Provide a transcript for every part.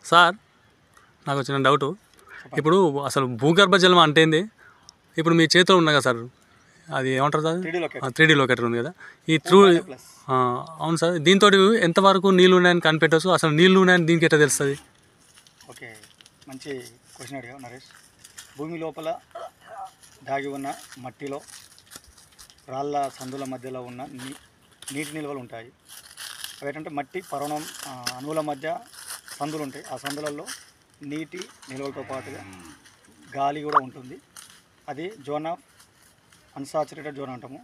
Sir నాకు వచ్చిన doubt ఇప్పుడు అసలు భూగర్భ జలం అంటే ఏంది? ఇప్పుడు మీ చేతిలో ఉన్నాయి కదా సార్, అది ఏమంటారు సార్? 3D లొకేటర్ ఉంది కదా, ఈ అవును సార్, దీంతో ఎంతవరకు నీళ్ళు ఉన్నాయని కనిపెట్టవచ్చు? అసలు నీళ్ళు ఉన్నాయని దీనికి ఎట్లా తెలుస్తుంది? ఓకే, మంచి క్వశ్చన్ అడిగావు నరేష్. భూమి లోపల దాగి ఉన్న మట్టిలో రాళ్ళ సందుల మధ్యలో ఉన్న నీటి నిల్వలు ఉంటాయి. అవి ఏంటంటే మట్టి పర్వణం అణువుల మధ్య సందులు ఉంటాయి. ఆ సందులలో నీటి నిల్వలతో పాటుగా గాలి కూడా ఉంటుంది. అది జోన్ ఆఫ్ అన్సాచురేటెడ్ జోన్ అంటాము.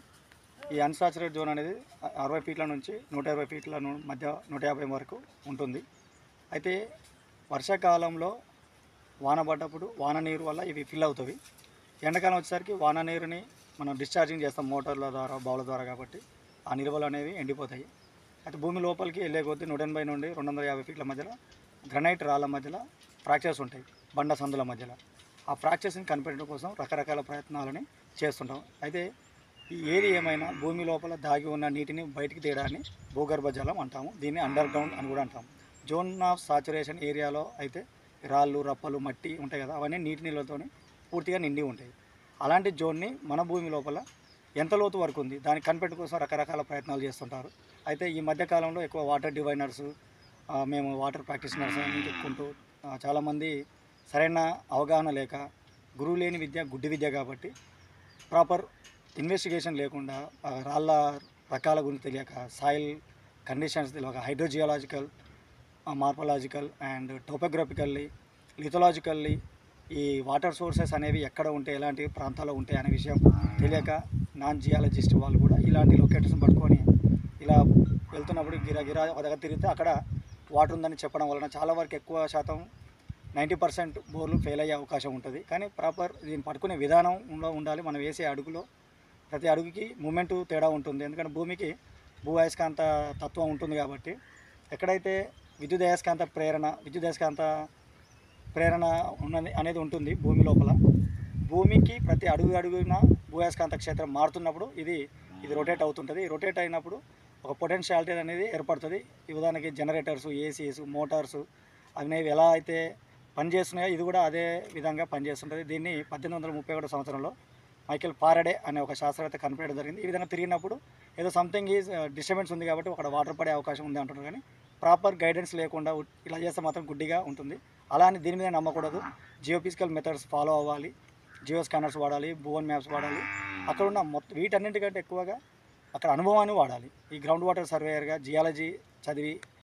ఈ అన్సాచురేటెడ్ జోన్ అనేది 60 ఫీట్ల నుంచి 120 ఫీట్ల మధ్య 150 వరకు ఉంటుంది. అయితే వర్షాకాలంలో వాన పడ్డప్పుడు వాన నీరు వల్ల ఇవి ఫిల్ అవుతాయి. ఎండాకాలం వచ్చేసరికి వాన నీరుని మనం డిశ్చార్జింగ్ చేస్తాం మోటార్ల ద్వారా, బావుల ద్వారా, కాబట్టి ఆ నిల్వలు అనేవి ఎండిపోతాయి. అయితే భూమి లోపలికి వెళ్ళే కొద్దీ 180 నుండి 250 ఫీట్ల మధ్యలో గ్రనైట్ రాళ్ళ మధ్యలో ఫ్రాక్చర్స్ ఉంటాయి, బండ సందుల మధ్యలో. ఆ ఫ్రాక్చర్స్ని కనిపెట్టడం కోసం రకరకాల ప్రయత్నాలని చేస్తుంటాం. అయితే ఏది ఏమైనా భూమి లోపల దాగి ఉన్న నీటిని బయటికి తీయడాన్ని భూగర్భ జలం అంటాము. దీన్ని అండర్ గ్రౌండ్ అని కూడా అంటాము. జోన్ ఆఫ్ సాచురేషన్ ఏరియాలో అయితే రాళ్ళు, రప్పలు, మట్టి ఉంటాయి కదా, అవన్నీ నీటి నిల్వలతో పూర్తిగా నిండి ఉంటాయి. అలాంటి జోన్ని మన భూమి లోపల ఎంత లోతు వరకు ఉంది దాన్ని కనిపెట్టు కోసం రకరకాల ప్రయత్నాలు చేస్తుంటారు. అయితే ఈ మధ్యకాలంలో ఎక్కువ వాటర్ డివైనర్స్, మేము వాటర్ ప్రాక్టీషనర్స్ అని చెప్పుకుంటూ చాలామంది సరైన అవగాహన లేక, గురువు లేని విద్య గుడ్డి విద్య కాబట్టి ప్రాపర్ ఇన్వెస్టిగేషన్ లేకుండా, రాళ్ళ రకాల గురించి తెలియక, సాయిల్ కండిషన్స్ తెలియక, హైడ్రోజియాలజికల్, మార్పలాజికల్ అండ్ టోపోగ్రఫికల్లీ, లిథోలాజికల్లీ ఈ వాటర్ సోర్సెస్ అనేవి ఎక్కడ ఉంటే, ఎలాంటి ప్రాంతాల్లో ఉంటాయి అనే విషయం తెలియక నాన్ జియాలజిస్ట్ వాళ్ళు కూడా ఇలాంటి లొకేటర్స్ని పట్టుకొని ఇలా వెళ్తున్నప్పుడు గిరా దగ్గర తిరిగితే అక్కడ వాటర్ ఉందని చెప్పడం వలన చాలా వరకు ఎక్కువ శాతం 90% బోర్లు ఫెయిల్ అయ్యే అవకాశం ఉంటుంది. కానీ ప్రాపర్ దీన్ని పట్టుకునే విధానంలో ఉండాలి. మనం వేసే అడుగులో ప్రతి అడుగుకి మూమెంటు తేడా ఉంటుంది. ఎందుకంటే భూమికి భూ అయస్కాంత తత్వం ఉంటుంది కాబట్టి ఎక్కడైతే విద్యుదయస్కాంత ప్రేరణ ఉన్నది అనేది ఉంటుంది భూమి లోపల, భూమికి ప్రతి అడుగున భూయస్కాంత క్షేత్రం మారుతున్నప్పుడు ఇది రొటేట్ అవుతుంటుంది. రొటేట్ అయినప్పుడు ఒక పొటెన్షియాలిటీ అనేది ఏర్పడుతుంది. ఈ ఉదాహరణకి జనరేటర్స్, ఏసీస్, మోటార్స్ అనేవి ఎలా అయితే పనిచేస్తున్నాయో ఇది కూడా అదే విధంగా పనిచేస్తుంటుంది. దీన్ని 1831 సంవత్సరంలో మైకేల్ ఫారడే అనే ఒక శాస్త్రవేత్త కనిపెట్టడం జరిగింది. ఈ విధంగా తిరిగినప్పుడు ఏదో సంథింగ్ ఈజ్ డిస్టర్బెన్స్ ఉంది కాబట్టి అక్కడ వాటర్ పడే అవకాశం ఉంది అంటున్నారు. కానీ ప్రాపర్ గైడెన్స్ లేకుండా ఇలా చేస్తే మాత్రం గుడ్డిగా ఉంటుంది. అలా అని దీని మీద నమ్మకూడదు. జియోఫిజికల్ మెథడ్స్ ఫాలో అవ్వాలి, జియో స్కానర్స్ వాడాలి, భువన్ మ్యాప్స్ వాడాలి. అక్కడ ఉన్న వీటన్నింటికంటే ఎక్కువగా అక్కడ అనుభవాన్ని వాడాలి. ఈ గ్రౌండ్ వాటర్ సర్వేయర్గా జియాలజీ చదివి